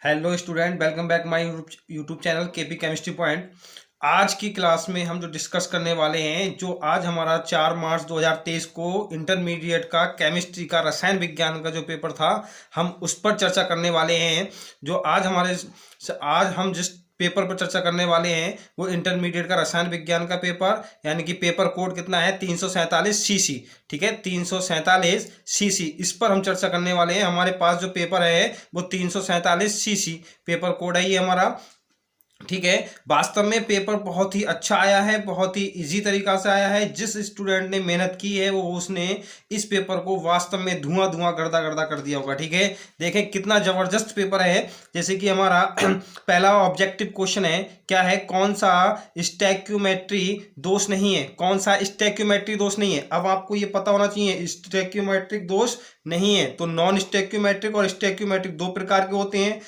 Hello student, welcome back my YouTube channel KP chemistry point. आज की class में हम जो डिस्कस करने वाले हैं, जो आज हमारा 4 मार्च 2023 को इंटरमीडिएट का केमिस्ट्री का रसायन विज्ञान का जो पेपर था, हम उस पर चर्चा करने वाले हैं। जो आज हम जिस पेपर पर चर्चा करने वाले हैं वो इंटरमीडिएट का रसायन विज्ञान का पेपर, यानी कि पेपर कोड कितना है 347 सीसी। ठीक है, 347 सीसी, इस पर हम चर्चा करने वाले हैं। हमारे पास जो पेपर है वो 347 सीसी पेपर कोड है ये हमारा। ठीक है, वास्तव में पेपर बहुत ही अच्छा आया है, बहुत ही इजी तरीका से आया है। जिस स्टूडेंट ने मेहनत की है वो उसने इस पेपर को वास्तव में धुआं धुआं गर्दा गर्दा कर दिया होगा। ठीक है, देखें कितना जबरदस्त पेपर है। जैसे कि हमारा पहला ऑब्जेक्टिव क्वेश्चन है, क्या है, कौन सा स्टैक्योमेट्री दोष नहीं है, कौन सा स्टैक्योमेट्री दोष नहीं है। अब आपको ये पता होना चाहिए स्टैक्योमेट्रिक दोष नहीं है, तो नॉन स्टैक्योमेट्रिक और स्टैक्योमेट्रिक दो प्रकार के होते हैं।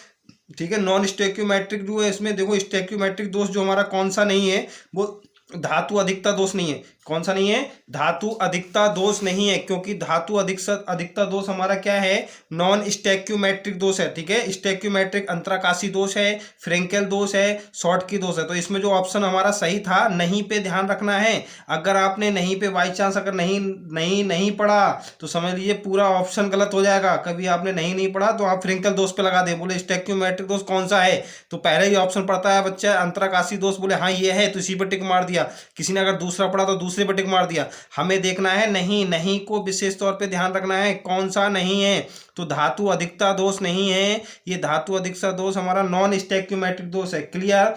ठीक है, नॉन स्टैक्योमेट्रिक जो है, इसमें देखो स्टैक्योमेट्रिक दोष जो हमारा कौन सा नहीं है, वो धातु अधिकता दोष नहीं है। कौन सा नहीं है? धातु अधिकता दोष नहीं है, क्योंकि धातु अधिकता दोष हमारा क्या है, नॉन स्टैक्योमेट्रिक दोष है। ठीक है, स्टैक्योमेट्रिक अंतराकाशी दोष है, फ्रेंकेल दोष है, शॉर्टकी दोष है। तो इसमें जो ऑप्शन हमारा सही था, नहीं पे ध्यान रखना है। अगर आपने नहीं पे बाई चांस अगर नहीं पढ़ा तो समझ लीजिए पूरा ऑप्शन गलत हो जाएगा। कभी आपने नहीं पढ़ा तो आप फ्रेंकेल दोष पे लगा दे, बोले स्टैक्योमेट्रिक दोष कौन सा है, तो पहले ही ऑप्शन पढ़ता है बच्चा अंतराकाशी दोष, बोले हाँ ये है, तो इसी पर टिक मार दिया। किसी ने अगर दूसरा पढ़ा तो दूसरे पर टिक मार दिया। हमें देखना है नहीं को विशेष तौर पे ध्यान रखना है, कौन सा नहीं है, तो धातु अधिकता दोष नहीं है। ये धातु अधिकता दोष हमारा नॉन स्टैक्योमेट्रिक दोष है। क्लियर?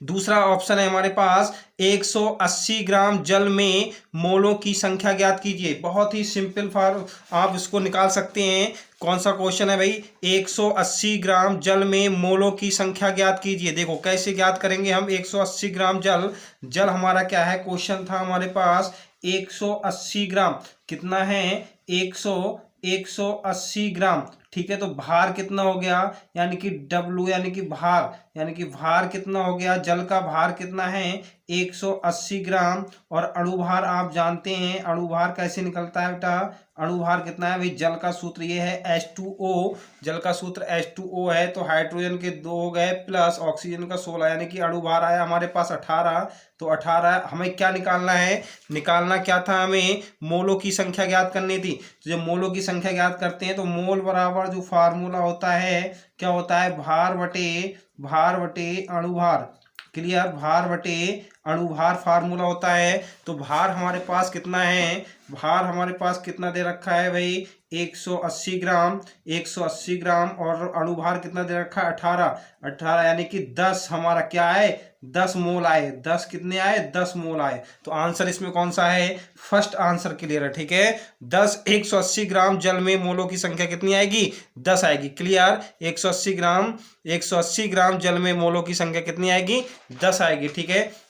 दूसरा ऑप्शन है हमारे पास, 180 ग्राम जल में मोलों की संख्या ज्ञात कीजिए। बहुत ही सिंपल आप इसको निकाल सकते हैं। कौन सा क्वेश्चन है भाई, 180 ग्राम जल में मोलों की संख्या ज्ञात कीजिए। देखो कैसे ज्ञात करेंगे हम 180 ग्राम जल हमारा क्या है, क्वेश्चन था हमारे पास 180 ग्राम कितना है, 180 ग्राम। ठीक है, तो भार कितना हो गया, यानी कि W यानी कि भार कितना हो गया, जल का भार कितना है 180 ग्राम। और अणुभार आप जानते हैं, अणुभार कैसे निकलता है बेटा, अणुभार कितना है भाई, जल का सूत्र ये है H2O, जल का सूत्र H2O है। तो हाइड्रोजन के 2 हो गए प्लस ऑक्सीजन का 16, यानी कि अणुभार आया हमारे पास 18। तो 18 हमें क्या निकालना है, निकालना क्या था, हमें मोलों की संख्या ज्ञात करनी थी। तो जब मोलों की संख्या ज्ञात करते हैं तो मोल बराबर जो फार्मूला होता है क्या होता है, भार बटे अणुभार। क्लियर? भार बटे अणुभार फार्मूला होता है। तो भार हमारे पास कितना है, भार हमारे पास कितना दे रखा है भाई, 180 ग्राम और अणुभार कितना दे रखा है 18, यानी कि 10 हमारा क्या है, 10 मोल आए। 10 कितने आए, 10 मोल आए। तो आंसर इसमें कौन सा है, फर्स्ट आंसर क्लियर है। ठीक है, 180 ग्राम जल में मोलों की संख्या कितनी आएगी, 10 आएगी। क्लियर? 180 ग्राम जल में मोलों की संख्या कितनी आएगी, 10 आएगी। ठीक है,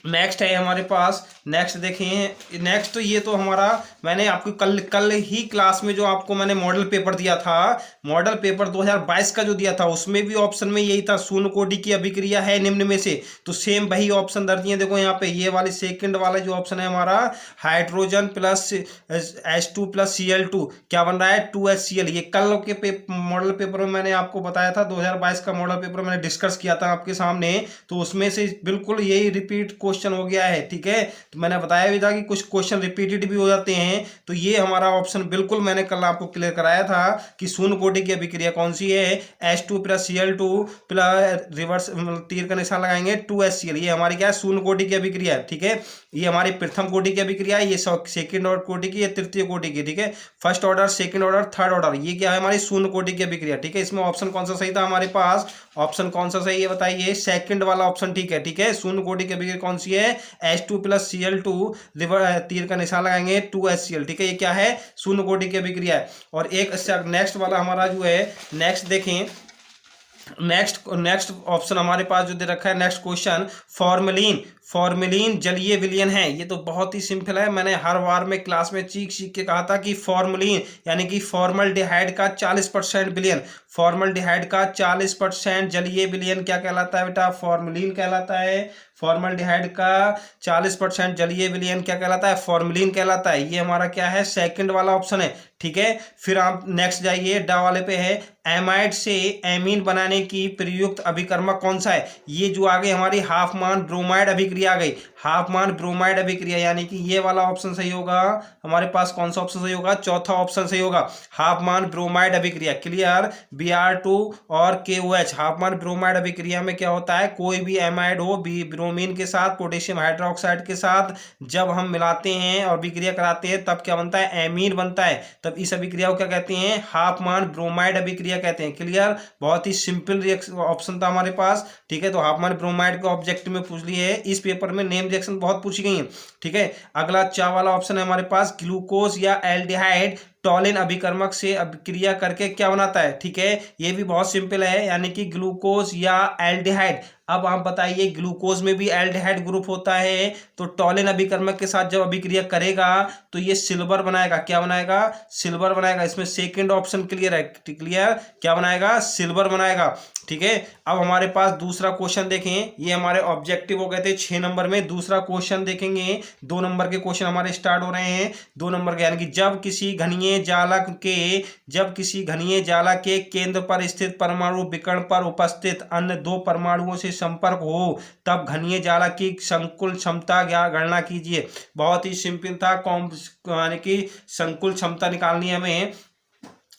नेक्स्ट है हमारे पास, नेक्स्ट देखें। नेक्स्ट तो ये तो हमारा मैंने आपको कल ही क्लास में जो आपको मैंने मॉडल पेपर दिया था, मॉडल पेपर 2022 का जो दिया था, उसमें भी ऑप्शन में यही था, शून्य कोटि की अभिक्रिया है निम्न में से। तो सेम वही ऑप्शन दर्ज है। देखो यहाँ पे ये वाले सेकंड वाला जो ऑप्शन है हमारा, hydrogen plus H2 plus Cl2 क्या बन रहा है, 2HCl। ये कल के मॉडल पेपर में मैंने आपको बताया था, 2022 का मॉडल पेपर मैंने डिस्कस किया था आपके सामने। तो उसमें से बिल्कुल यही रिपीट क्वेश्चन हो गया है। ठीक है, तो मैंने बताया भी था कि कुछ क्वेश्चन रिपीटेड भी हो जाते हैं। तो ये हमारा ऑप्शन बिल्कुल मैंने कल आपको क्लियर कराया था कि शून्य कोटि की अभिक्रिया कौन सी है, H2 plus Cl2 plus reverse तीर का निशान लगाएंगे 2HCl। ये हमारी क्या है, शून्य कोटि की अभिक्रिया है। ठीक है, ये हमारी प्रथम कोटि की अभिक्रिया है, ये सेकंड ऑर्डर कोटि की, ये तृतीय कोटि की। ठीक है, first order, second order, third order, ये क्या है हमारी शून्य कोटि की अभिक्रिया। ठीक है, इसमें ऑप्शन कौन सा सही था हमारे पास, ऑप्शन कौन सा सही है बताइए, सेकंड वाला ऑप्शन। ठीक है, ठीक है, शून्य कोटि की अभिक्रिया कौन सी है, H2 प्लस Cl2 तीर का निशान लगाएंगे 2HCl। ठीक है, ये क्या है, शून्य कोटि की अभिक्रिया है। और एक नेक्स्ट वाला हमारा जो है, नेक्स्ट देखें, नेक्स्ट ऑप्शन हमारे पास जो दे रखा है, नेक्स्ट क्वेश्चन, फॉर्मेलिन जलीय विलयन है। ये तो बहुत ही सिंपल है, मैंने हर बार में क्लास में चीख के कहा था कि फॉर्मेलिन यानी कि फॉर्मल्डिहाइड का 40% विलयन, फॉर्मल्डिहाइड का 40% जलीय विलयन क्या कहलाता है बेटा, फॉर्मेलिन कहलाता है। फॉर्मल्डिहाइड का 40% जलीय विलयन क्या कहलाता है, फॉर्मेलिन कहलाता है। ये हमारा क्या है, सेकंड वाला ऑप्शन है। ठीक है, फिर आप नेक्स्ट जाइए, डा वाले पे है, एमाइड से एमीन बनाने की प्रयुक्त अभिकर्मक कौन सा है। ये जो आ गई हमारी हाफमान ब्रोमाइड अभिक्रिया आ गई, हाफमान ब्रोमाइड अभिक्रिया, यानी कि ये वाला ऑप्शन सही होगा हमारे पास। कौन सा ऑप्शन सही होगा, चौथा ऑप्शन सही होगा, हाफमान ब्रोमाइड अभिक्रिया। क्लियर, Br2 और KOH, हाफमान ब्रोमाइड अभिक्रिया में क्या होता है, कोई भी एमाइड हो ब्रोमीन के साथ, पोटेशियम हाइड्रोक्साइड के साथ जब हम मिलाते हैं और अभिक्रिया कराते हैं तब क्या बनता है, एमीन बनता है। तब इस अभिक्रिया को क्या कहते हैं, हाफमान ब्रोमाइड अभिक्रिया कहते हैं। क्लियर, बहुत ही सिंपल ऑप्शन था हमारे पास। ठीक है, तो हाफमान ब्रोमाइड को ऑब्जेक्टिव में पूछ लिए है, इस पेपर में नेम रिएक्शन बहुत पूछी गई है। ठीक है, अगला चा वाला ऑप्शन है हमारे पास, ग्लूकोज या एल्डिहाइड टॉलिन अभिकर्मक से अभिक्रिया करके क्या बनाता है। ठीक है, ये भी बहुत सिंपल है, यानी कि ग्लूकोज या एल्डिहाइड। अब आप बताइए, ग्लूकोज में भी एल्डिहाइड ग्रुप होता है, तो टॉलिन अभिकर्मक के साथ जब अभिक्रिया करेगा तो ये सिल्वर बनाएगा। क्या बनाएगा, सिल्वर बनाएगा। इसमें सेकंड ऑप्शन क्लियर है। क्लियर, क्या बनाएगा, सिल्वर बनाएगा। ठीक है, अब हमारे पास दूसरा क्वेश्चन देखें, ये हमारे ऑब्जेक्टिव हो गए थे 6 नंबर में। दूसरा क्वेश्चन देखेंगे, 2 नंबर के क्वेश्चन हमारे स्टार्ट हो रहे हैं। 2 नंबर के, यानी कि जब किसी घनीय जालक के केंद्र पर स्थित परमाणु विकर्ण पर उपस्थित अन्य 2 परमाणुओं से संपर्क हो, तब घनीय जालक की संकुल क्षमता गणना कीजिए। बहुत ही सिंपल था, यानी कि संकुल क्षमता निकालनी है हमें।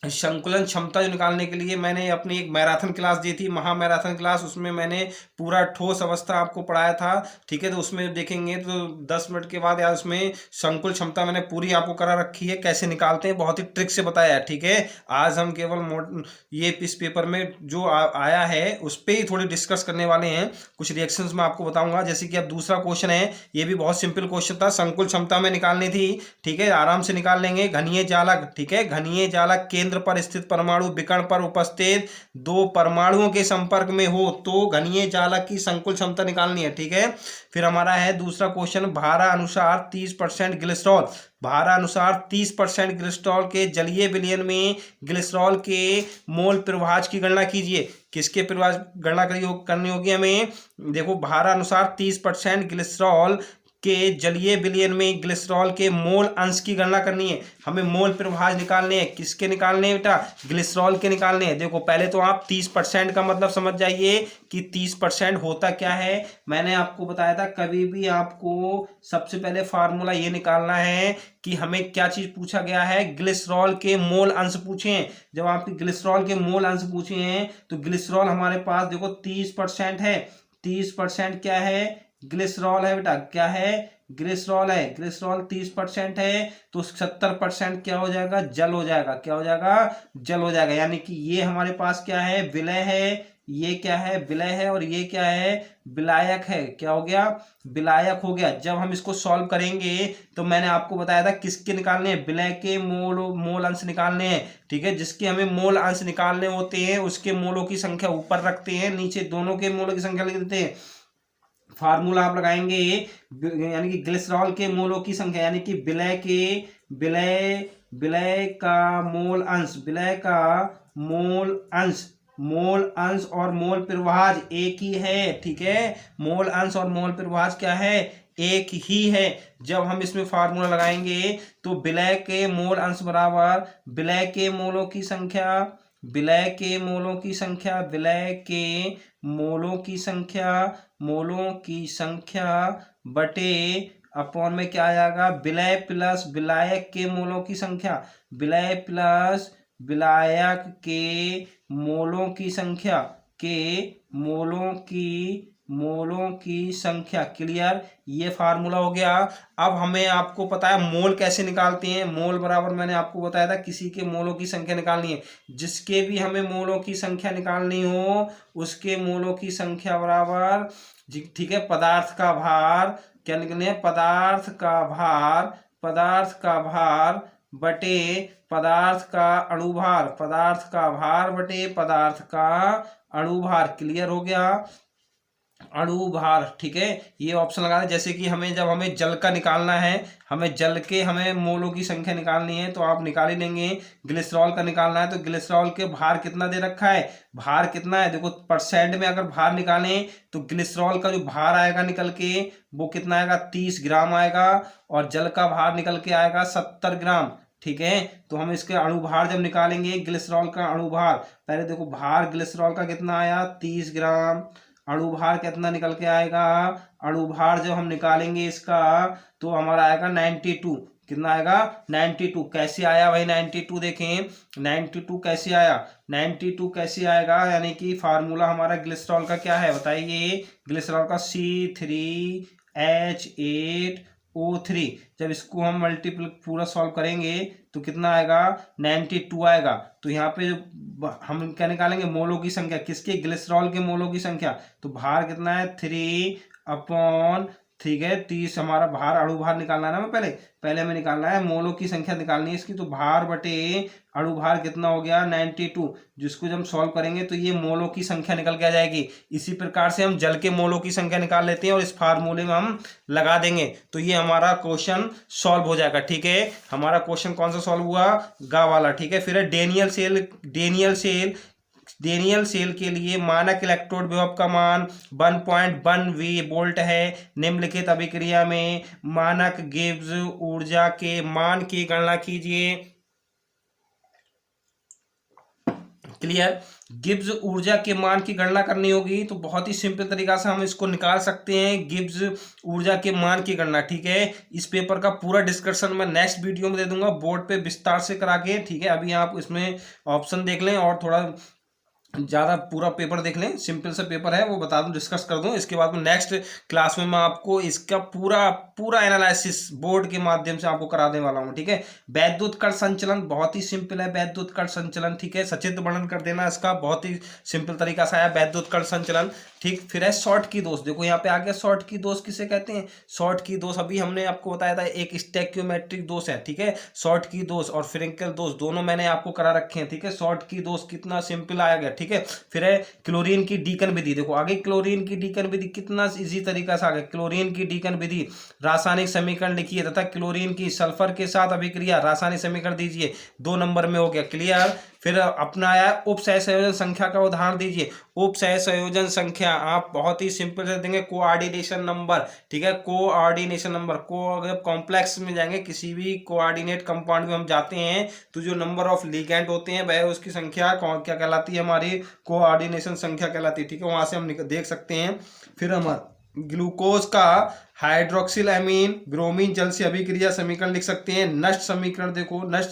संकुलन क्षमता जो निकालने के लिए मैंने अपनी एक मैराथन क्लास दी थी, महा मैराथन क्लास, उसमें मैंने पूरा ठोस अवस्था आपको पढ़ाया था। ठीक है, तो उसमें देखेंगे तो 10 मिनट के बाद यार उसमें संकुल क्षमता मैंने पूरी आपको करा रखी है, कैसे निकालते हैं बहुत ही ट्रिक से बताया है। ठीक है, आज हम केवल ये इस पेपर में जो आया है उस पर ही थोड़ी डिस्कस करने वाले हैं। कुछ रिएक्शंस मैं आपको बताऊंगा, जैसे कि अब दूसरा क्वेश्चन है, ये भी बहुत सिंपल क्वेश्चन था, संकुल क्षमता में निकालनी थी। ठीक है, आराम से निकाल लेंगे। घनीय जालक, ठीक है, घनीय जालक केंद्र पर स्थित परमाणु विकर्ण पर उपस्थित 2 परमाणुओं के संपर्क में हो तो घनीय जालक की संकुल क्षमता निकालनी है। ठीक है, फिर हमारा है दूसरा क्वेश्चन, भारा अनुसार 30% ग्लिसरॉल, भारा अनुसार 30% ग्लिसरॉल के जलीय विलयन में ग्लिसरॉल के मोल प्रवाह की गणना कीजिए। किसके प्रवाह गणना करनी होगी हमें, देखो भारा अनुसार 30% ग्लिसरॉल के जलीय विलयन में ग्लिसरॉल के मोल अंश की गणना करनी है। हमें मोल प्रवाह निकालने हैं, किसके निकालने हैं बेटा, ग्लिसरॉल के निकालने हैं। देखो पहले तो आप 30% का मतलब समझ जाइए कि 30% होता क्या है। मैंने आपको बताया था, कभी भी आपको सबसे पहले फार्मूला ये निकालना है कि हमें क्या चीज पूछा गया है, ग्लिसरॉल के मोल अंश पूछे हैं। जब आपके ग्लिसरॉल के मोल अंश पूछे हैं तो ग्लिसरॉल हमारे पास देखो 30% है। 30% क्या है, ग्लिसरॉल है बेटा, क्या है, ग्लिसरॉल है। ग्लिसरॉल 30% है तो 70% क्या हो जाएगा, जल हो जाएगा। क्या हो जाएगा, जल हो जाएगा। यानी कि ये हमारे पास क्या है, विलय है, ये क्या है, विलय है, और ये क्या है, विलायक है। क्या हो गया, विलायक हो गया। जब हम इसको सॉल्व करेंगे तो मैंने आपको बताया था किसके निकालने हैं, विलय के मोल अंश निकालने हैं। ठीक है, जिसके हमें मोल अंश निकालने होते हैं उसके मोलों की संख्या ऊपर रखते हैं, नीचे दोनों के मोलों की संख्या लिख देते हैं। फार्मूला आप लगाएंगे, यानी कि ग्लिसरॉल के मोलों की संख्या, यानी कि विलय का मोल अंश, विलय का मोल अंश और मोल प्रवाह एक ही है। ठीक है, मोल अंश और मोल प्रवाह क्या है, एक ही है। जब हम इसमें फार्मूला लगाएंगे तो विलय के मोल अंश बराबर विलय के मोलों की संख्या, विलय के मोलों की संख्या, विलय के मोलों की संख्या, मोलों की संख्या बटे अपॉन में क्या आ जाएगा, विलय प्लस विलायक के मोलों की संख्या, विलय प्लस विलायक के मोलों की संख्या, के मोलों की संख्या। क्लियर, ये फार्मूला हो गया। अब हमें आपको पता है मोल कैसे निकालते हैं। मोल बराबर मैंने आपको बताया था किसी के मोलों की संख्या निकालनी है, जिसके भी हमें मोलों की संख्या निकालनी हो उसके मोलों की संख्या बराबर, ठीक है, पदार्थ का भार, क्या निकलने है, पदार्थ का भार बटे पदार्थ का अणुभार, पदार्थ का भार बटे पदार्थ का अणुभार। क्लियर हो गया। अणु भार, ठीक है, ये ऑप्शन लगा दें। जैसे कि जब हमें जल का निकालना है, हमें जल के मोलों की संख्या निकालनी है, तो आप निकाल ही लेंगे। ग्लिसरॉल का निकालना है तो ग्लिसरॉल के भार कितना दे रखा है, भार कितना है देखो, परसेंट में अगर भार निकालें तो ग्लिसरॉल का जो भार आएगा निकल के वो कितना आएगा, 30 ग्राम आएगा, और जल का भार निकल के आएगा 70 ग्राम। ठीक है, तो हम इसके अणु भार जब निकालेंगे, ग्लिसरॉल का अणु भार, पहले देखो भार ग्लिसरॉल का कितना आया, 30 ग्राम, अणु भार कितना निकल के आएगा, अणु भार जब हम निकालेंगे इसका तो हमारा आएगा 92। कितना आएगा, 92। कैसे आया भाई 92, देखें 92 कैसे आया, 92 कैसे आएगा, यानी कि फार्मूला हमारा ग्लिसरॉल का क्या है बताइए, ग्लिसरॉल का C3H8O3। जब इसको हम मल्टीपल पूरा सॉल्व करेंगे तो कितना आएगा, 92 आएगा। तो यहाँ पे हम क्या निकालेंगे, मोलों की संख्या, किसके, ग्लिसरॉल के मोलों की संख्या। तो भार कितना है, 3/, ठीक है, 30 हमारा भार, अणु भार निकालना है ना, पहले हमें निकालना है, मोलों की संख्या निकालनी है इसकी। तो भार बटे अणु भार कितना हो गया, 92, जिसको जब हम सॉल्व करेंगे तो ये मोलों की संख्या निकल के आ जाएगी। इसी प्रकार से हम जल के मोलों की संख्या निकाल लेते हैं और इस फार्मूले में हम लगा देंगे, तो ये हमारा क्वेश्चन सॉल्व हो जाएगा। ठीक है, हमारा क्वेश्चन कौन सा सॉल्व हुआ, गा वाला। ठीक है, फिर है डेनियल सेल के लिए मानक इलेक्ट्रोड विभव का मान 1.1 वोल्ट है। निम्नलिखित अभिक्रिया में मानक गिब्स ऊर्जा के मान की गणना कीजिए। क्लियर, गिब्स ऊर्जा के मान की गणना करनी होगी तो बहुत ही सिंपल तरीका से हम इसको निकाल सकते हैं, गिब्स ऊर्जा के मान की गणना। ठीक है, इस पेपर का पूरा डिस्कशन मैं नेक्स्ट वीडियो में दे दूंगा बोर्ड पे विस्तार से करा के। ठीक है, अभी आप इसमें ऑप्शन देख लें और थोड़ा ज़्यादा पूरा पेपर देख लें, सिंपल सा पेपर है, वो बता दूं, डिस्कस कर दूं। इसके बाद में नेक्स्ट क्लास में मैं आपको इसका पूरा एनालिसिस बोर्ड के माध्यम से आपको करा देने वाला हूं। ठीक है, वैद्युत संचलन बहुत ही सिंपल है, वैद्युत संचलन। ठीक है, सचित्र वर्णन कर देना इसका, बहुत ही सिंपल तरीका से आया वैद्युत संचलन। ठीक, फिर है शॉर्ट की दोष, देखो यहाँ पे आ गया शॉर्ट की दोष किसे कहते हैं, शॉर्ट की दोष अभी हमने आपको बताया था, एक स्टैक्योमेट्रिक दोष है। ठीक है, शॉर्ट की दोष और फ्रेंकेल दोष दोनों मैंने आपको करा रखे हैं। ठीक है, शॉर्ट की दोष कितना सिंपल आया गया। ठीक है, फिर है क्लोरीन की डीकन विधि, देखो आगे क्लोरीन की डीकन विधि कितना इजी तरीका से आ गया। क्लोरीन की डीकन विधि, रासायनिक समीकरण लिखिए तथा क्लोरीन की सल्फर के साथ अभिक्रिया, रासायनिक समीकरण दीजिए, 2 नंबर में हो गया। क्लियर, फिर अपना आया उप सहसंयोजन संख्या का उदाहरण दीजिए। उप सहसंयोजन संख्या आप बहुत ही सिंपल से देंगे, कोऑर्डिनेशन नंबर। ठीक है, कोऑर्डिनेशन नंबर को अगर कॉम्प्लेक्स में जाएंगे, किसी भी कोऑर्डिनेट कंपाउंड में हम जाते हैं तो जो नंबर ऑफ लिगेंड होते हैं वह उसकी संख्या क्या कहलाती है, हमारी कोऑर्डिनेशन संख्या कहलाती है। ठीक है, वहां से हम देख सकते हैं। फिर हमारा ग्लूकोज का हाइड्रोक्सिल एमीन ब्रोमीन जल से अभिक्रिया समीकरण लिख सकते हैं। नष्ट समीकरण, देखो नष्ट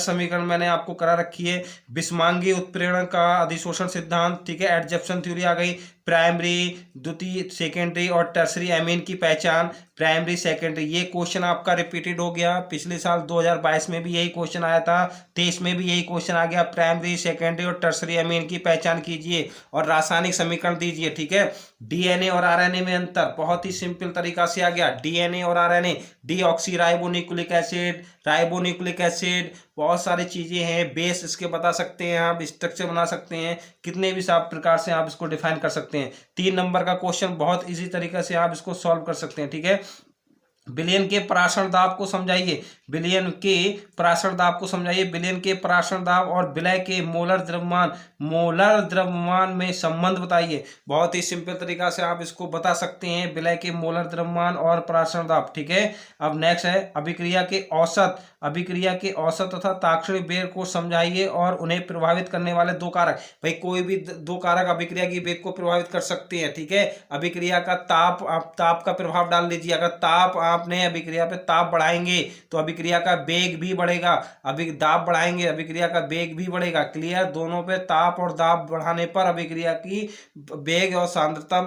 समीकरण मैंने आपको करा रखी है। बिस्मांगी उत्प्रेरण का अधिशोषण सिद्धांत, ठीक है, एडजप्शन थ्योरी आ गई। प्राइमरी, द्वितीय, सेकेंडरी और टर्सरी एमीन की पहचान, प्राइमरी सेकेंडरी, ये क्वेश्चन आपका रिपीटेड हो गया। पिछले साल 2022 में भी यही क्वेश्चन आया था, 23 में भी यही क्वेश्चन आ गया। प्राइमरी, सेकेंडरी और टर्सरी एमीन की पहचान कीजिए और रासायनिक समीकरण दीजिए। ठीक है, डीएनए और आरएनए में अंतर बहुत ही सिंपल तरीका से आ गया। डीएनए और RNA, deoxy ribonucleic acid, ribonucleic acid, बहुत सारी चीजें हैं। बेस इसके बता सकते हैं, आप स्ट्रक्चर बना सकते हैं, कितने भी साफ प्रकार से आप इसको डिफाइन कर सकते हैं। 3 नंबर का क्वेश्चन बहुत इजी तरीके से आप इसको सॉल्व कर सकते हैं। ठीक है, विलयन के पराशर दाब को समझाइए, विलयन के पराशर दाब को समझाइए। विलयन के पराशर दाब और विलय के मोलर द्रव्यमान में संबंध बताइए। बहुत ही सिंपल तरीका से आप इसको बता सकते हैं, विलय के मोलर द्रव्यमान और पराशर दाब। ठीक है, अब नेक्स्ट है अभिक्रिया के औसत तथा ताक्षणिक वेग को समझाइए और उन्हें प्रभावित करने वाले 2 कारक। भाई कोई भी 2 कारक अभिक्रिया की वेग को प्रभावित कर सकते हैं। ठीक है, अभिक्रिया का ताप, आप ताप का प्रभाव डाल दीजिए। अगर ताप आपने अभिक्रिया पे ताप बढ़ाएंगे तो अभिक्रिया का वेग भी बढ़ेगा, दाब बढ़ाएंगे अभिक्रिया का वेग भी बढ़ेगा। क्लियर, दोनों पे ताप और दाब बढ़ाने पर अभिक्रिया की वेग और सांद्रता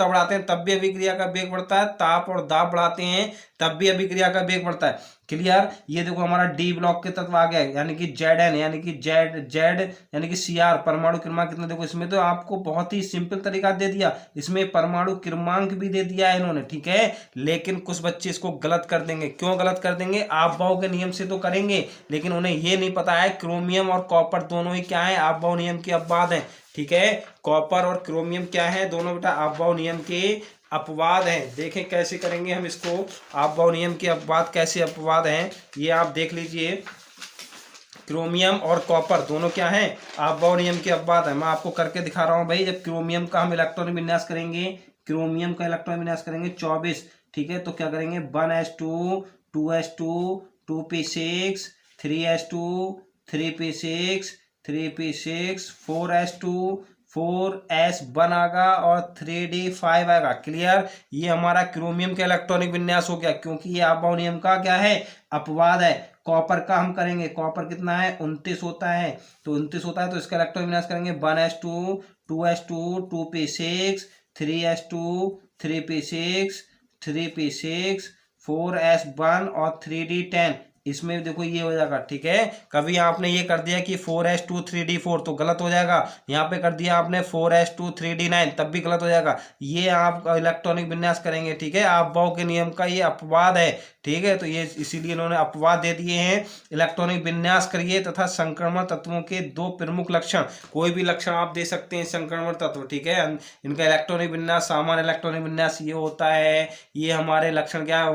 बढ़ाते हैं तब भी अभिक्रिया का वेग बढ़ता है, ताप और दाब बढ़ाते हैं तब भी अभिक्रिया का वेग बढ़ता है। क्लियर। ये देखो हमारा डी ब्लॉक के तत्व आ गया, यानी कि Zn, यानी कि जेड जेड यानी कि Cr परमाणु क्रमांक कितना, देखो इसमें तो आपको बहुत ही सिंपल तरीका दे दिया, इसमें परमाणु क्रमांक भी दे दिया है इन्होंने, ठीक है। लेकिन कुछ बच्चे इसको गलत कर देंगे। क्यों गलत कर देंगे? आप भाव के नियम से तो करेंगे, लेकिन उन्हें ये नहीं पता है क्रोमियम और कॉपर दोनों ही क्या है, आप भाव नियम के अपवाद हैं, ठीक है। कॉपर और क्रोमियम क्या है, दोनों बेटा आप भाव नियम के अपवाद हैं। देखें कैसे करेंगे हम इसको, आपभाव नियम के अपवाद कैसे अपवाद हैं ये आप देख लीजिए। क्रोमियम और कॉपर दोनों क्या हैं, आपभाव नियम के अपवाद हैं। मैं आपको करके दिखा रहा हूं भाई। जब क्रोमियम का हम इलेक्ट्रॉन विन्यास करेंगे, क्रोमियम का इलेक्ट्रॉन विन्यास करेंगे 24, ठीक है, तो क्या करेंगे 1s2 2s2 2p6 3s2 3p6 3p6 4s2 4s1 आएगा और 3d5 आएगा। क्लियर। ये हमारा क्रोमियम का इलेक्ट्रॉनिक विन्यास हो गया, क्योंकि ये आपभाव नियम का क्या है, अपवाद है। कॉपर का हम करेंगे, कॉपर कितना है 29 होता है, तो 29 होता है, तो इसका इलेक्ट्रॉनिक विन्यास करेंगे 1s2 2s2 2p6 3s2 3p6 3p6 4s1 और 3d10। इसमें देखो ये हो जाएगा, ठीक है। कभी आपने ये कर दिया कि 4s2 3d4 तो गलत हो जाएगा, यहाँ पे कर दिया आपने 4s2 3d9 तब भी गलत हो जाएगा। ये आप इलेक्ट्रॉनिक विन्यास करेंगे, ठीक है, आपभाव के नियम का ये अपवाद है, ठीक है। तो ये इसीलिए इन्होंने अपवाद दे दिए हैं। इलेक्ट्रॉनिक विन्यास करिए तथा संक्रमण तत्वों के दो प्रमुख लक्षण, कोई भी लक्षण आप दे सकते हैं संक्रमण तत्व, ठीक है। इनका इलेक्ट्रॉनिक विन्यास, सामान्य इलेक्ट्रॉनिक विन्यास ये होता है। ये हमारे लक्षण क्या,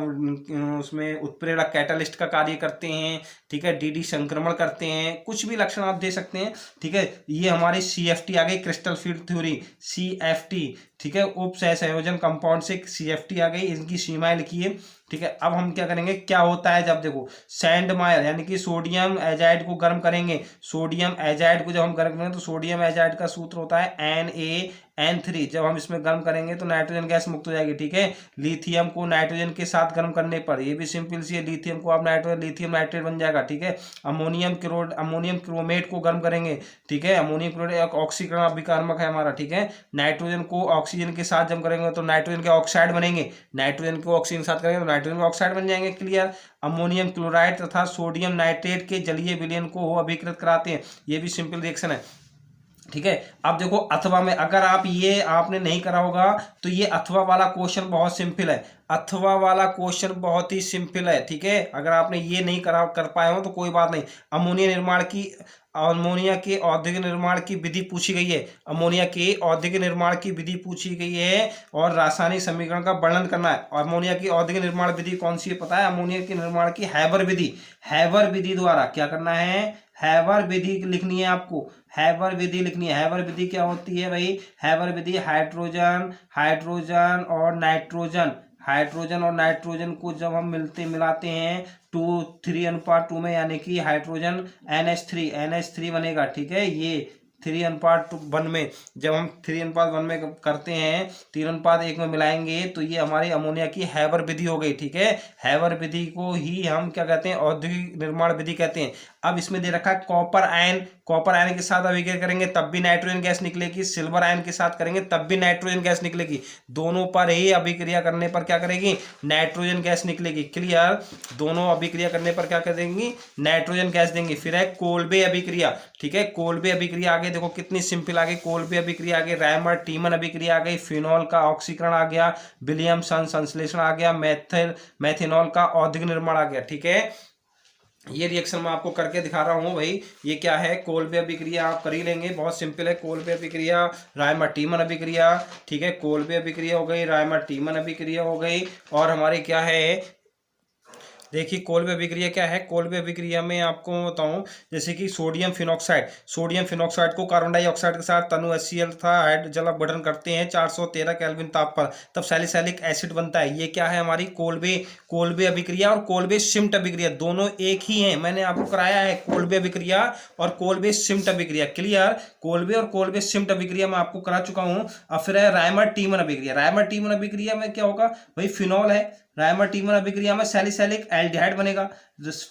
उसमें उत्प्रेरक कैटालिस्ट का कार्य करते हैं, ठीक है, डी संक्रमण करते हैं, कुछ भी लक्षण आप दे सकते हैं, ठीक है। ये हमारी CFT आ गई, क्रिस्टल फील्ड थ्योरी, CFT, ठीक है, उप सहसंयोजन कंपाउंड से CFT आ गई, इनकी सीमाएं लिखिए, ठीक है। अब हम क्या करेंगे, क्या होता है जब देखो सैंडमायर यानी कि सोडियम एजाइड को गर्म करेंगे, सोडियम एजाइड को जब हम गर्म करेंगे तो सोडियम एजाइड का सूत्र होता है NaN3। जब हम इसमें गर्म करेंगे तो नाइट्रोजन गैस मुक्त हो जाएगी, ठीक है। लिथियम को नाइट्रोजन के साथ गर्म करने पर, ये भी सिंपल सी है, लिथियम को आप नाइट्रोजन लिथियम नाइट्रेट बन जाएगा, ठीक है। अमोनियम क्रोमेट को गर्म करेंगे, ठीक है, अमोनियम क्लोराइड एक ऑक्सीकरण अभिकारक है हमारा, ठीक है। नाइट्रोजन को ऑक्सीजन के साथ जब करेंगे तो नाइट्रोजन के ऑक्साइड बनेंगे, नाइट्रोजन को ऑक्सीजन के साथ करेंगे तो नाइट्रोजन ऑक्साइड बन जाएंगे। क्लियर। अमोनियम क्लोराइड तथा सोडियम नाइट्रेट के जलीय विलयन को अभिकृत कराते हैं, ये भी सिंपल रिएक्शन है, ठीक है। अब देखो अथवा में, अगर आप ये आपने नहीं करा होगा तो ये अथवा वाला क्वेश्चन बहुत सिंपल है, अथवा वाला क्वेश्चन बहुत ही सिंपल है, ठीक है। अगर आपने ये नहीं कर पाए हो तो कोई बात नहीं। अमोनिया के औद्योगिक निर्माण की विधि पूछी गई है, अमोनिया के औद्योगिक निर्माण की विधि पूछी गई है और रासायनिक समीकरण का वर्णन करना है। अमोनिया की औद्योगिक निर्माण विधि कौन सी है पता है, अमोनिया के निर्माण की हैबर विधि, हैबर विधि द्वारा क्या करना है, हैबर विधि लिखनी है आपको, हैबर विधि लिखनी है। हैबर विधि क्या होती है भाई, हैबर विधि हाइड्रोजन और नाइट्रोजन को जब हम मिलाते हैं 2:3 में, यानी कि हाइड्रोजन NH3 बनेगा, ठीक है। ये 3:1 में, जब हम 3:1 में करते हैं, 3:1 में मिलाएंगे तो ये हमारी अमोनिया की हैबर विधि हो गई, ठीक है। हैबर विधि को ही हम क्या कहते हैं, औद्योगिक निर्माण विधि कहते हैं। अब इसमें दे रखा है कॉपर आयन के साथ अभिक्रिया करेंगे तब भी नाइट्रोजन गैस निकलेगी, सिल्वर आयन के साथ करेंगे तब भी नाइट्रोजन गैस निकलेगी, दोनों पर ही अभिक्रिया करने पर क्या करेगी, नाइट्रोजन गैस निकलेगी। क्लियर। दोनों अभिक्रिया करने पर क्या करेंगी, नाइट्रोजन गैस देंगे। फिर है कोल्बे अभिक्रिया, ठीक है, कोल्बे अभिक्रिया आगे देखो कितनी सिंपल आ गई, कोल्बे अभिक्रिया आ गई, रायमर टीमन अभिक्रिया आ गई, फिनॉल का ऑक्सीकरण आ गया, विलियमसन संश्लेषण आ गया, मेथेनॉल का औद्योगिक निर्माण आ गया, ठीक है। ये रिएक्शन मैं आपको करके दिखा रहा हूँ भाई। ये क्या है, कोल्बे अभिक्रिया आप कर ही लेंगे, बहुत सिंपल है। कोल्बे अभिक्रिया, रायमर टीमन अभिक्रिया, ठीक है, कोल्बे अभिक्रिया हो गई, रायमर टीमन अभिक्रिया हो गई, और हमारी क्या है, देखिए कोल्बे अभिक्रिया क्या है। कोल्बे अभिक्रिया में आपको बताऊं, जैसे कि सोडियम फिनॉक्साइड को कार्बन डाइऑक्साइड के साथ तनु HCl तथा हाइड जल अपघटन करते हैं 413 केल्विन ताप पर, तब सैलिसिलिक एसिड बनता है। ये क्या है, हमारी कोल्बे अभिक्रिया और कोल्बे श्मिट अभिक्रिया दोनों एक ही हैं। मैंने आपको कराया है कोल्बे अभिक्रिया और कोल्बे श्मिट अभिक्रिया। क्लियर। कोल्बे और कोल्बे श्मिट अभिक्रिया मैं आपको करा चुका हूं। अब फिर है रायमर टीमन अभिक्रिया। रायमर टीमन अभिक्रिया में क्या होगा भाई, फिनॉल है, रायमर टीमन अभिक्रिया में सैलिसिलिक एल्डिहाइड बनेगा,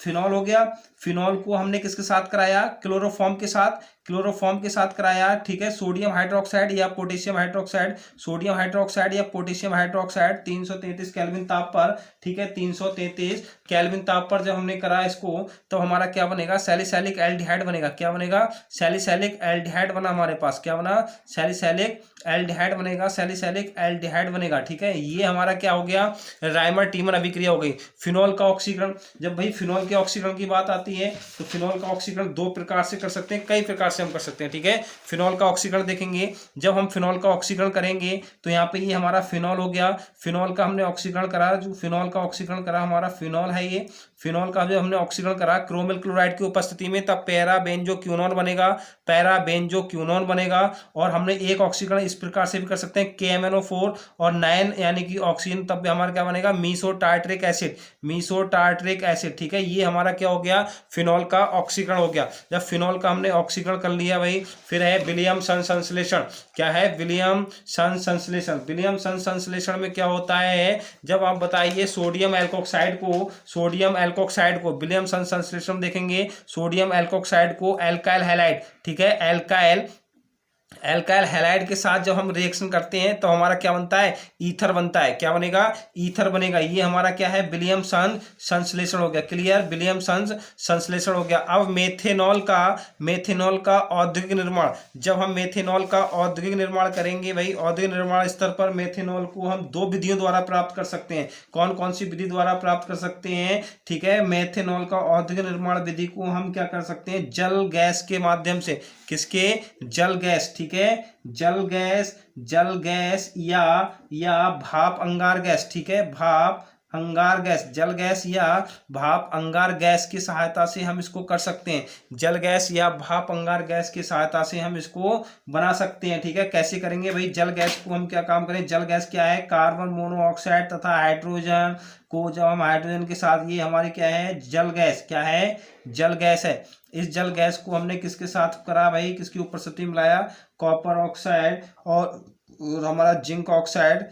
फिनॉल हो गया। फिनॉल को हमने किसके साथ कराया, क्लोरोफॉर्म के साथ। क्लोरोफॉर्म के साथ कराया, ठीक है, सोडियम हाइड्रोक्साइड या पोटेशियम हाइड्रोक्साइड, सोडियम हाइड्रोक्साइड या पोटेशियम हाइड्रोक्साइड 333 केल्विन ताप पर, ठीक है, 333 केल्विन ताप पर जब हमने करा इसको, तो हमारा क्या बनेगा, सैलिसैलिक एल्डिहाइड बनेगा। क्या बनेगा, सैलिसैलिक एल्डिहाइड बना हमारे पास, क्या बना, सैलिसैलिक एल्डिहाइड बनेगा, सैलिसैलिक एल्डिहाइड बनेगा, ठीक है। ये हमारा क्या हो गया, राइमर टीमर अभिक्रिया हो गई। फिनॉल का ऑक्सीकरण, जब भाई फिनॉल के ऑक्सीकरण की बात आती है तो फिनॉल का ऑक्सीकरण दो प्रकार से कर सकते हैं, कई प्रकार से हम कर सकते हैं, ठीक है। फिनॉल का ऑक्सीकरण देखेंगे, जब हम फिनॉल का ऑक्सीकरण करेंगे तो यहाँ पे ये हमारा फिनॉल हो गया, फिनॉल का हमने ऑक्सीकरण करा, जो फिनॉल का ऑक्सीकरण करा हमारा फिनॉल है ये, फिनॉल का जो हमने ऑक्सीकरण करा क्रोमिल क्लोराइड की उपस्थिति में, तब पैरा बेंजोक्विनोन बनेगा, पैरा बेंजोक्विनोन बनेगा। और हमने एक ऑक्सीकरण इस प्रकार से भी कर सकते हैं, KMnO4 और 9 यानी कि ऑक्सीजन, तब हमारा क्या बनेगा, meso tartaric acid, meso tartaric acid, ठीक है। ये हमारा क्या हो गया, फिनॉल का ऑक्सीकरण हो गया। जब फिनॉल का हमने ऑक्सीकरण कर लिया भाई, फिर है विलियमसन संश्लेषण। क्या है, विलियमसन संश्लेषण। विलियमसन संश्लेषण में क्या होता है, जब आप बताइए सोडियम एल्कोक्साइड को, सोडियम एल्कोक्साइड को विलियमसन संश्लेषण देखेंगे, सोडियम एल्कोक्साइड को एल्काइल हैलाइड, ठीक है, एल्काइल हैलाइड के साथ जब हम रिएक्शन करते हैं तो हमारा क्या बनता है, ईथर बनता है। क्या बनेगा, ईथर बनेगा। ये हमारा क्या है, विलियमसन संश्लेषण हो गया। क्लियर, विलियमसन संश्लेषण हो गया। अब मेथेनॉल का औद्योगिक निर्माण, जब हम मेथेनॉल का औद्योगिक निर्माण करेंगे भाई, औद्योगिक निर्माण स्तर पर मेथेनॉल को हम दो विधियों द्वारा प्राप्त कर सकते हैं। कौन कौन सी विधि द्वारा प्राप्त कर सकते हैं, ठीक है, मेथेनॉल का औद्योगिक निर्माण विधि को हम क्या कर सकते हैं, जल गैस के माध्यम से। किसके, जल गैस, ठीक है, जल गैस या भाप अंगार गैस, ठीक है, भाप अंगार गैस, जल गैस या भाप अंगार गैस की सहायता से हम इसको कर सकते हैं। जल गैस या भाप अंगार गैस की सहायता से हम इसको बना सकते हैं, ठीक है। कैसे करेंगे भाई, जल गैस को हम क्या काम करें, जल गैस क्या है, कार्बन मोनोऑक्साइड तथा हाइड्रोजन को जब हम हाइड्रोजन के साथ, ये हमारी क्या है, जल गैस, क्या है, जल गैस है। इस जल गैस को हमने किसके साथ करा भाई, किसकी उपस्थिति में लाया, कॉपर ऑक्साइड और हमारा जिंक ऑक्साइड,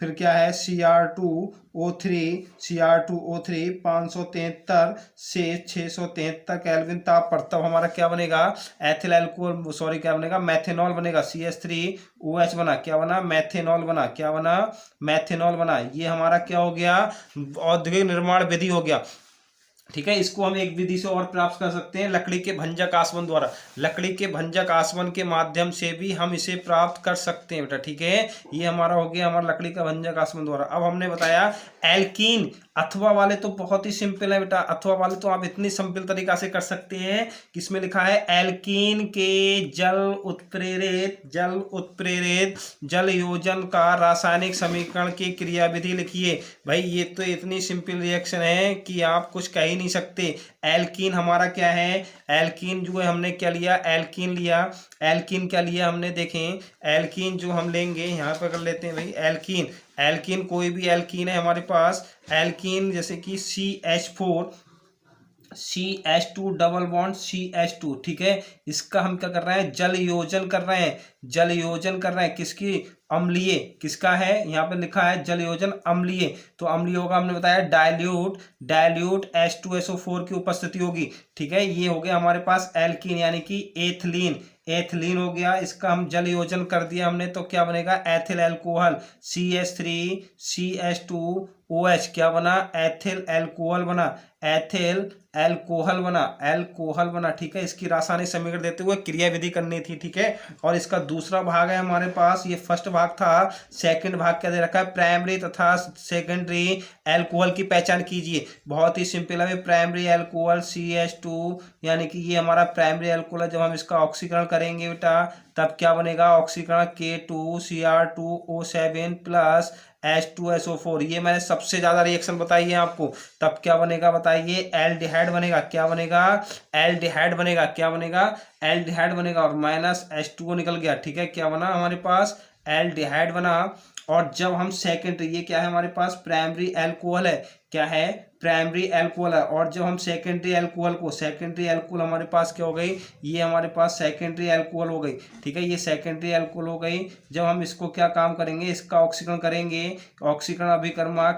फिर क्या है, Cr2O3 573 से 673 केल्विन ताप पर, तब हमारा क्या बनेगा, एथिल अल्कोहल, सॉरी क्या बनेगा, मैथेनॉल बनेगा, CH3OH बना, क्या बना, मैथेनॉल बना, क्या बना, मैथेनॉल बना। ये हमारा क्या हो गया, औद्योगिक निर्माण विधि हो गया, ठीक है। इसको हम एक विधि से और प्राप्त कर सकते हैं, लकड़ी के भंजक आसवन द्वारा। लकड़ी के भंजक आसवन के माध्यम से भी हम इसे प्राप्त कर सकते हैं बेटा, ठीक है। ये हमारा हो गया, हमारा लकड़ी का भंजक आसवन द्वारा। अब हमने बताया एल्कीन, अथवा वाले तो बहुत ही सिंपल है बेटा, अथवा वाले तो आप इतनी सिंपल तरीका से कर सकते हैं। किसमें लिखा है, एल्कीन के जल उत्प्रेरित जल योजन का रासायनिक समीकरण की क्रियाविधि लिखिए। भाई ये तो इतनी सिंपल रिएक्शन है कि आप कुछ कह ही नहीं सकते। एल्कीन हमारा क्या है, एल्कीन जो है हमने क्या लिया, एल्कीन क्या लिया हमने, देखें एल्कीन जो हम लेंगे यहाँ पर कर लेते हैं भाई, एल्कीन कोई भी एल्कीन है हमारे पास, एल्कीन जैसे कि CH2 डबल बॉन्ड CH2, ठीक है। इसका हम क्या कर रहे हैं, जल योजन कर रहे हैं, किसकी, अम्लीय, किसका है, यहाँ पे लिखा है जल योजन अम्लीय, तो अम्लीय होगा, हमने बताया डाइल्यूट H2SO4 की उपस्थिति होगी, ठीक है। ये हो गया हमारे पास एल्कीन यानी कि एथिलीन हो गया। इसका हम जल योजन कर दिया हमने, तो क्या बनेगा, एथिल अल्कोहल CH3CH2OH, क्या बना, एथिल अल्कोहल बना, ठीक है। इसकी रासायनिक समीकरण देते हुए क्रियाविधि करनी थी, ठीक है। और इसका दूसरा भाग है हमारे पास, ये फर्स्ट भाग था, सेकंड भाग क्या दे रखा है, प्राइमरी तथा सेकेंडरी अल्कोहल की पहचान कीजिए। बहुत ही सिंपल है, प्राइमरी अल्कोहल CH2 यानी कि ये हमारा प्राइमरी अल्कोहल है। जब हम इसका ऑक्सीकरण करेंगे बेटा, तब क्या बनेगा, ऑक्सीकरण K2Cr2O7 प्लस H2SO4, ये मैंने सबसे ज्यादा रिएक्शन बताई है आपको। तब क्या बनेगा बताइए, एल्डिहाइड बनेगा, क्या बनेगा, एल्डिहाइड बनेगा और माइनस H2O निकल गया, ठीक है। क्या बना हमारे पास, एल्डिहाइड बना। और जब हम सेकेंडरी, ये क्या है हमारे पास, प्राइमरी अल्कोहल है, क्या है, प्राइमरी अल्कोहल है। और जब हम सेकेंडरी अल्कोहल हमारे पास क्या हो गई, ये हमारे पास सेकेंडरी अल्कोहल हो गई, ठीक है। ये सेकेंडरी अल्कोहल हो गई। जब हम इसको क्या काम करेंगे, इसका ऑक्सीकरण करेंगे, ऑक्सीकरण अभिकर्मा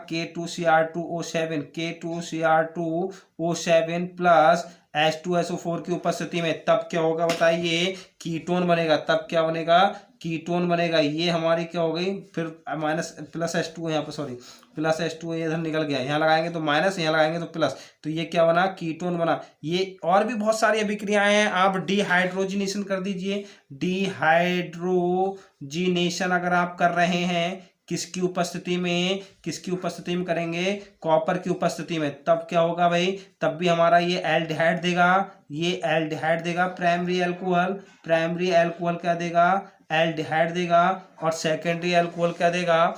O7 प्लस H2SO4 की उपस्थिति में, तब क्या होगा बताइए, कीटोन बनेगा। तब क्या बनेगा, कीटोन बनेगा। ये हमारी क्या हो गई, फिर माइनस प्लस H2 यहाँ पर, सॉरी प्लस H2 इधर निकल गया, यहाँ लगाएंगे तो माइनस, यहाँ लगाएंगे तो प्लस, तो ये क्या बना, कीटोन बना। ये और भी बहुत सारी अभिक्रियाएं हैं, आप डिहाइड्रोजिनेशन कर दीजिए। डिहाइड्रोजिनेशन अगर आप कर रहे हैं किसकी उपस्थिति में, किसकी उपस्थिति में करेंगे, कॉपर की उपस्थिति में, तब क्या होगा भाई, तब भी हमारा ये एल्डिहाइड देगा, ये एल्डिहाइड देगा। प्राइमरी अल्कोहल, प्राइमरी अल्कोहल क्या देगा, एल्डिहाइड देगा। और सेकेंडरी अल्कोहल क्या देगा,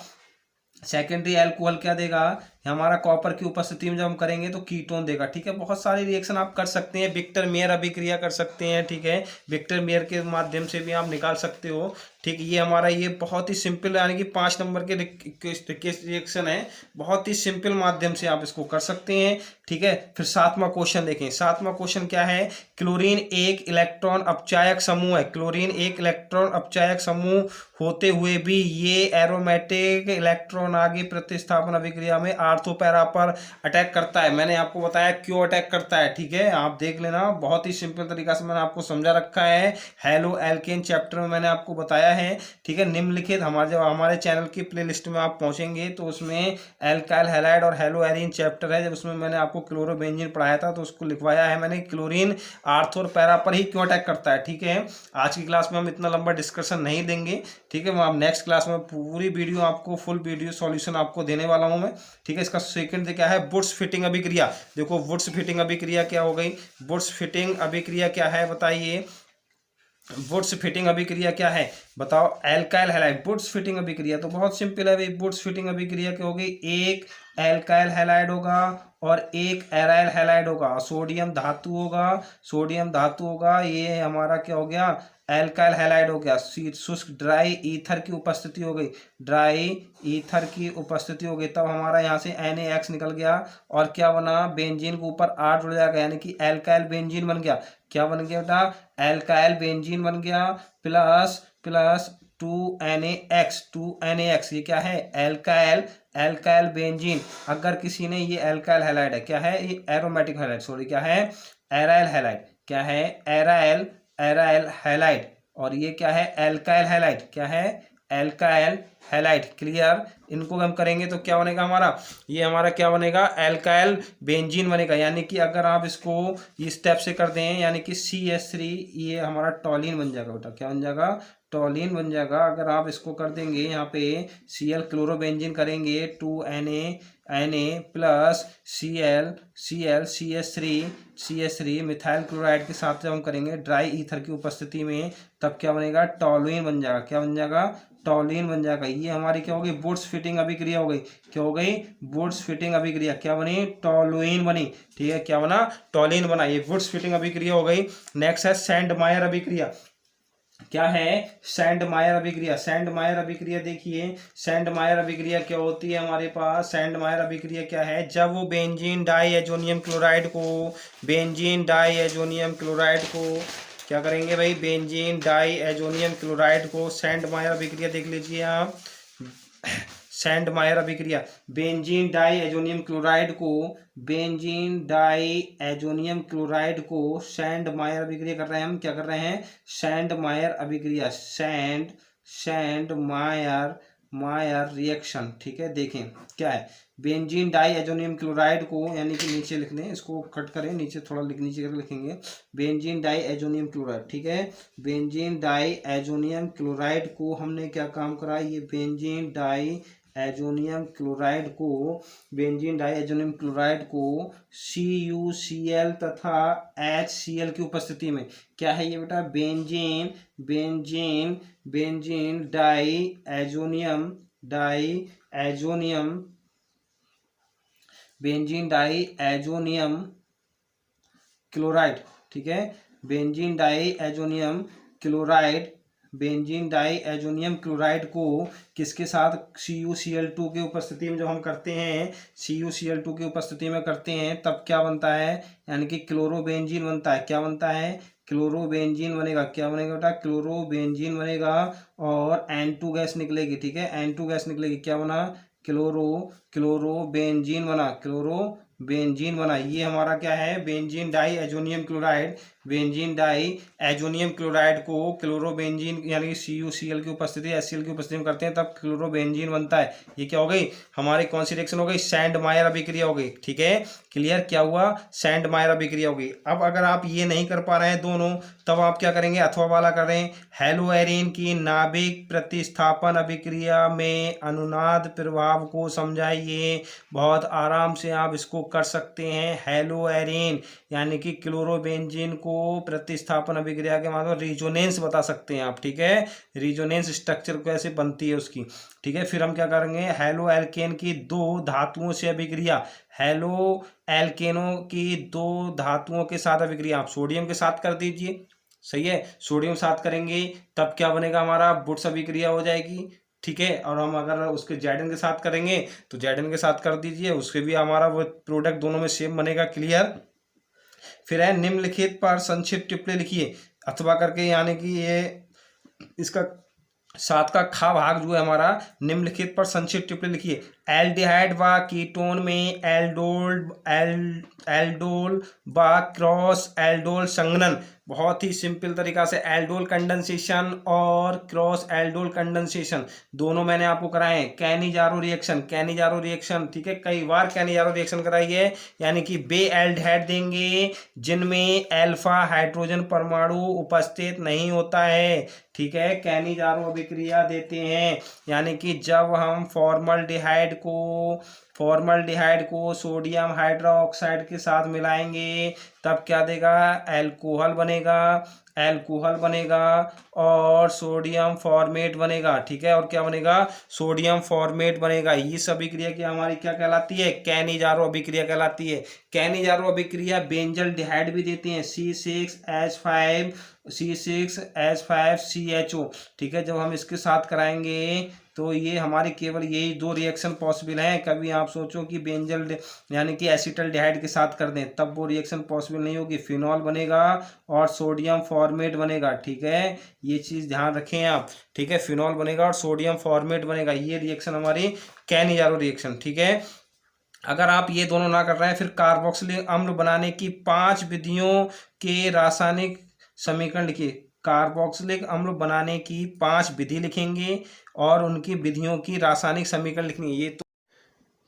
सेकेंडरी अल्कोहल क्या देगा, हमारा कॉपर की उपस्थिति में जब हम करेंगे तो कीटोन देगा। ठीक है, बहुत सारे रिएक्शन आप कर सकते हैं, विक्टर मेयर अभिक्रिया कर सकते हैं। ठीक है, विक्टर मेयर के माध्यम से भी आप निकाल सकते हो। ठीक, ये हमारा ये बहुत ही सिंपल, यानी कि 5 नंबर के रिएक्शन है, बहुत ही सिंपल माध्यम से आप इसको कर सकते हैं। ठीक है, फिर 7वां क्वेश्चन देखें। 7वां क्वेश्चन क्या है, क्लोरीन एक इलेक्ट्रॉन अपचायक समूह है। क्लोरीन एक इलेक्ट्रॉन अपचायक समूह होते हुए भी ये एरोमेटिक इलेक्ट्रॉन आगे प्रतिस्थापन अभिक्रिया में आर्थो पैरा पर अटैक करता है। मैंने आपको बताया क्यों अटैक करता है। ठीक है, आप देख लेना, बहुत ही सिंपल तरीका से मैंने आपको समझा रखा है। हेलो एल्केन चैप्टर में मैंने आपको बताया है। ठीक है, निम्नलिखित हमारे जब हमारे चैनल की प्लेलिस्ट में आप पहुंचेंगे तो उसमें एल्काइल हैलाइड और हेलो एरीन चैप्टर है, जब उसमें मैंने आपको क्लोरोबेंजीन पढ़ाया था तो उसको लिखवाया है मैंने, क्लोरीन आर्थो और पैरा पर ही क्यों अटैक करता है। ठीक है, आज की क्लास में हम इतना लंबा डिस्कशन नहीं देंगे। ठीक है, मैं नेक्स्ट क्लास में पूरी वीडियो आपको, फुल वीडियो सॉल्यूशन आपको देने वाला हूं मैं। ठीक है, इसका सेकंड क्या है, वुड्स फिटिंग अभिक्रिया। देखो वुड्स फिटिंग अभिक्रिया क्या हो गई, वुड्स फिटिंग अभिक्रिया क्या है बताइए, वुड्स फिटिंग अभिक्रिया क्या है बताओ, एल्काइल हैलाइड। वुड्स फिटिंग अभिक्रिया तो बहुत सिंपल है भाई, वुड्स फिटिंग अभिक्रिया क्या होगी, एक एल्काइल हैलाइड होगा और एक एराइल हैलाइड होगा, सोडियम धातु होगा, सोडियम धातु होगा, ये हमारा क्या हो गया, एल्काइल हैलाइड हो गया। शुष्क ड्राई ईथर की उपस्थिति हो गई, ड्राई ईथर की उपस्थिति हो गई, तब हमारा यहाँ से NaX निकल गया और क्या बना, बेंजीन के ऊपर R जुड़ जाएगा, यानी कि एल्काइल बेंजीन बन गया। क्या बन गया बेटा, एल्काइल बेंजीन बन गया, प्लस प्लस 2NaX, ये क्या है, एल्काइल, एल्काइल बेंजीन। अगर किसी ने, ये एल्काइल हैलाइड है, क्या है, ये एरोमेटिक हैलाइड, सॉरी क्या है, एराइल हैलाइड, क्या है, एराइल, एराइल हैलाइड। और ये क्या है, एल्काइल हैलाइड, क्या है, एल्काइल हैलाइड। क्लियर, इनको हम करेंगे तो क्या बनेगा हमारा, ये हमारा क्या बनेगा, एल्काइल बेंजीन बनेगा। यानी कि अगर आप इसको इस स्टेप से कर दें, यानी कि CH3, ये हमारा टॉलिन बन जाएगा बेटा, क्या बन जाएगा, टॉलिन बन जाएगा। अगर आप इसको कर देंगे यहाँ पे Cl क्लोरोबेंजीन करेंगे, 2Na plus Cl CH3 methyl chloride के साथ जब हम करेंगे ड्राई ईथर की उपस्थिति में, तब क्या बनेगा, टॉलुइन बन जाएगा। क्या बन जाएगा, टॉलुइन बन जाएगा। ये हमारी क्या होगी, वुड्स फिटिंग अभिक्रिया हो गई। क्या हो गई, वुड्स फिटिंग अभिक्रिया, क्या बनी, टॉलुइन बनी। ठीक है, क्या बना, टॉलिन बना, ये वुड्स फिटिंग अभिक्रिया हो गई। नेक्स्ट है सैंडमायर अभिक्रिया। क्या है, सैंडमायर अभिक्रिया। सैंडमायर अभिक्रिया देखिए, सैंडमायर अभिक्रिया क्या होती है हमारे पास, सैंडमायर अभिक्रिया क्या है, जब वो बेंजीन डाईएजोनियम क्लोराइड को, बेंजीन डाईएजोनियम क्लोराइड को क्या करेंगे भाई, बेंजीन डाईएजोनियम क्लोराइड को, सैंडमायर अभिक्रिया देख लीजिए आप, सैंडमायर अभिक्रिया, बेंजीन डाईएजोनियम क्लोराइड को, बेंजीन डाईएजोनियम क्लोराइड को सैंडमायर अभिक्रिया कर रहे हैं हम, क्या कर रहे हैं, सैंडमायर अभिक्रिया, सैंडमायर रिएक्शन। ठीक है, देखें क्या है, बेंजीन डाईएजोनियम क्लोराइड को, यानी कि नीचे लिख लें, इसको कट करें, नीचे थोड़ा नीचे करके लिखेंगे, बेंजीन डाईएजोनियम क्लोराइड। ठीक है, बेंजीन डाईएजोनियम क्लोराइड को हमने क्या काम करा, ये बेंजीन डाईएजोनियम क्लोराइड को, बेंजीन डाईएजोनियम क्लोराइड को CuCl तथा HCl की उपस्थिति में, क्या है ये बेटा, बेंजीन डाईएजोनियम क्लोराइड। ठीक है, बेंजीन डाईएजोनियम क्लोराइड को किसके साथ, CuCl2 की उपस्थिति में जब हम करते हैं, CuCl2 की उपस्थिति में करते हैं, तब क्या बनता है, यानी कि क्लोरोबेंजीन बनता है। क्या बनता है, क्लोरोबेंजीन बनेगा। क्या बनेगा बेटा, क्लोरोबेंजीन बनेगा और N2 गैस निकलेगी। ठीक है, N2 गैस निकलेगी, क्या बना, क्लोरोबेंजीन बना, बेंजीन बना। ये हमारा क्या है, benzene diazonium chloride. Benzene diazonium chloride को क्लोरोबेंजीन यानी कि CuCl की उपस्थिति HCl की उपस्थिति में करते हैं तब क्लोरोबेंजीन बनता है। ये क्या हो गई हमारी कौन सी रिएक्शन हो गई, सैंड मायर अभिक्रिया हो गई। ठीक है, क्लियर, क्या हुआ, सैंड मायर अभिक्रिया हो गई। अब अगर आप ये नहीं कर पा रहे हैं दोनों, तब आप क्या करेंगे, अथवा वाला कर रहे हैं। हेलोएरिन की नाभिक प्रतिस्थापन अभिक्रिया में अनुनाद प्रभाव को समझाइए। बहुत आराम से आप इसको कर सकते हैं। हेलोएरिन यानी कि क्लोरोबेंजीन को प्रतिस्थापन अभिक्रिया के माध्यम रिजोनेंस बता सकते हैं आप। ठीक है, रिजोनेंस स्ट्रक्चर कैसे बनती है उसकी। ठीक है, फिर हम क्या करेंगे, हेलो एल्केन की दो धातुओं से अभिक्रिया। हेलो एल्केनों की दो धातुओं के साथ अभिक्रिया आप सोडियम के साथ कर दीजिए। सही है, सोडियम साथ करेंगे तब क्या बनेगा हमारा, बुट्स अभिक्रिया हो जाएगी। ठीक है, और हम अगर उसके जैडन के साथ करेंगे तो जैडन के साथ कर दीजिए, उसके भी हमारा वो प्रोडक्ट दोनों में सेम बनेगा। क्लियर। फिर है निम्नलिखित पर संक्षिप्त टिप्पणी लिखिए, अथवा करके यानी कि ये इसका 7 का खा भाग जो है हमारा, निम्नलिखित पर संक्षिप्त टिप्पणी लिखिए। एल्डिहाइड व कीटोन में एल्डोल व क्रॉस एल्डोल संघनन। बहुत ही सिंपल तरीका से एल्डोल कंडेंसेशन और क्रॉस एल्डोल कंडेंसेशन दोनों मैंने आपको कराए हैं। कैनिजारो रिएक्शन, ठीक है, कई बार कैनिजारो रिएक्शन कराई है, यानी कि बे एल्डिहाइड देंगे जिनमें अल्फा हाइड्रोजन परमाणु उपस्थित नहीं होता है। ठीक है, कैनिजारो अभिक्रिया देते हैं, यानी कि जब हम फॉर्मल्डिहाइड को सोडियम हाइड्रोक्साइड के साथ मिलाएंगे तब क्या देगा, अल्कोहल बनेगा और सोडियम फॉर्मेट बनेगा। ठीक है, और क्या बनेगा, सोडियम फॉर्मेट बनेगा। ये सब अभिक्रिया की हमारी क्या कहलाती है, कैनिजारो अभिक्रिया कहलाती है। कैनिजारो अभिक्रिया बेंजल डिहाइड भी देते हैं, C6H5CHO। ठीक है, जब हम इसके साथ कराएंगे तो ये हमारी केवल यही दो रिएक्शन पॉसिबल हैं। कभी आप सोचो कि बेंजल यानी कि एसिटल्डिहाइड के साथ कर दें तब वो रिएक्शन पॉसिबल नहीं होगी। फिनॉल बनेगा और सोडियम फॉर्मेट बनेगा। ठीक है, ये चीज़ ध्यान रखें आप। ठीक है, फिनॉल बनेगा और सोडियम फॉर्मेट बनेगा, ये रिएक्शन हमारी कैनिजारो रिएक्शन। ठीक है, अगर आप ये दोनों ना कर रहे हैं, फिर कार्बोक्सिलिक अम्ल बनाने की 5 विधियों के रासायनिक समीकरण लिखिए। कार्बोक्सिलिक अम्ल बनाने की 5 विधि लिखेंगे और उनकी विधियों की रासायनिक समीकरण लिखनी है। ये तो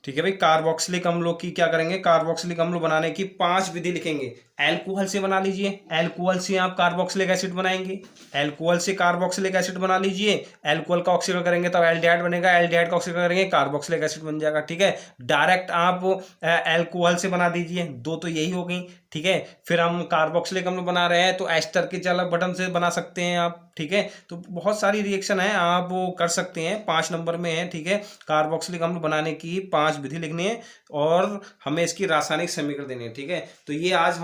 ठीक है भाई, कार्बोक्सिलिक अम्लों की क्या करेंगे, कार्बोक्सिलिक अम्ल बनाने की 5 विधि लिखेंगे। अल्कोहल से बना लीजिए, अल्कोहल से आप कार्बोक्सिलिक एसिड बनाएंगे, अल्कोहल से कार्बोक्सिलिक एसिड बना लीजिए। अल्कोहल का ऑक्सीकरण करेंगे तब एल्डिहाइड बनेगा, एल्डिहाइड का ऑक्सीकरण करेंगे कार्बोक्सिलिक एसिड बन जाएगा। ठीक है, डायरेक्ट आप अल्कोहल से बना दीजिए, दो तो यही हो गई। ठीक है, फिर हम कार्बोक्सिलिक अम्ल बना रहे हैं तो एस्टर के जल बटन से बना सकते हैं आप। ठीक है, तो बहुत सारी रिएक्शन है, आप वो कर सकते हैं, 5 नंबर में है। ठीक है, कार्बोक्सिलिक अम्ल बनाने की 5 विधि लिखनी है और हमें इसकी रासायनिक समीकरण देनी है। ठीक है, तो ये आज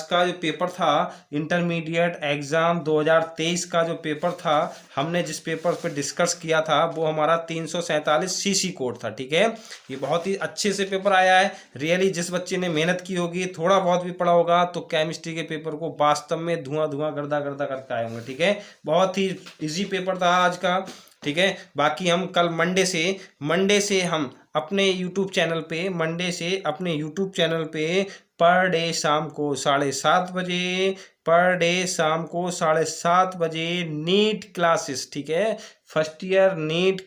का जो पेपर था इंटरमीडिएट एग्जाम 2023 का जो पेपर था, हमने जिस पेपर पे डिस्कस किया था वो हमारा 347 CC कोड था। ठीक है, ये बहुत ही अच्छे से पेपर आया है। रियली जिस बच्चे ने मेहनत की होगी, थोड़ा बहुत भी पढ़ा होगा, तो केमिस्ट्री के पेपर को वास्तव में धुआं गर्दा करके आए होंगे। ठीक है, बहुत ही इजी पेपर था आज का। ठीक है, बाकी हम कल मंडे से हम अपने यूट्यूब चैनल पे पर डे शाम को 7:30 बजे नीट क्लासेस। ठीक है, फर्स्ट ईयर नीट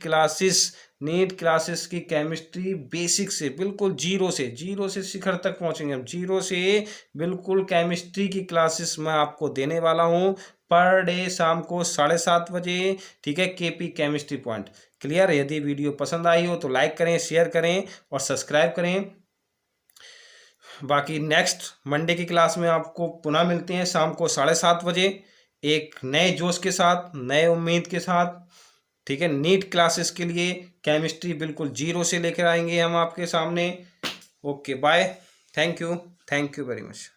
क्लासेस की केमिस्ट्री बेसिक से बिल्कुल जीरो से शिखर तक पहुंचेंगे हम। जीरो से बिल्कुल केमिस्ट्री की क्लासेस मैं आपको देने वाला हूं पर डे शाम को 7:30 बजे। ठीक है, केपी केमिस्ट्री पॉइंट। क्लियर। यदि वीडियो पसंद आई हो तो लाइक करें, शेयर करें और सब्सक्राइब करें। बाकी नेक्स्ट मंडे की क्लास में आपको पुनः मिलते हैं शाम को 7:30 बजे, एक नए जोश के साथ, नए उम्मीद के साथ। ठीक है, नीट क्लासेस के लिए केमिस्ट्री बिल्कुल जीरो से लेकर आएंगे हम आपके सामने। Okay, bye, thank you very much.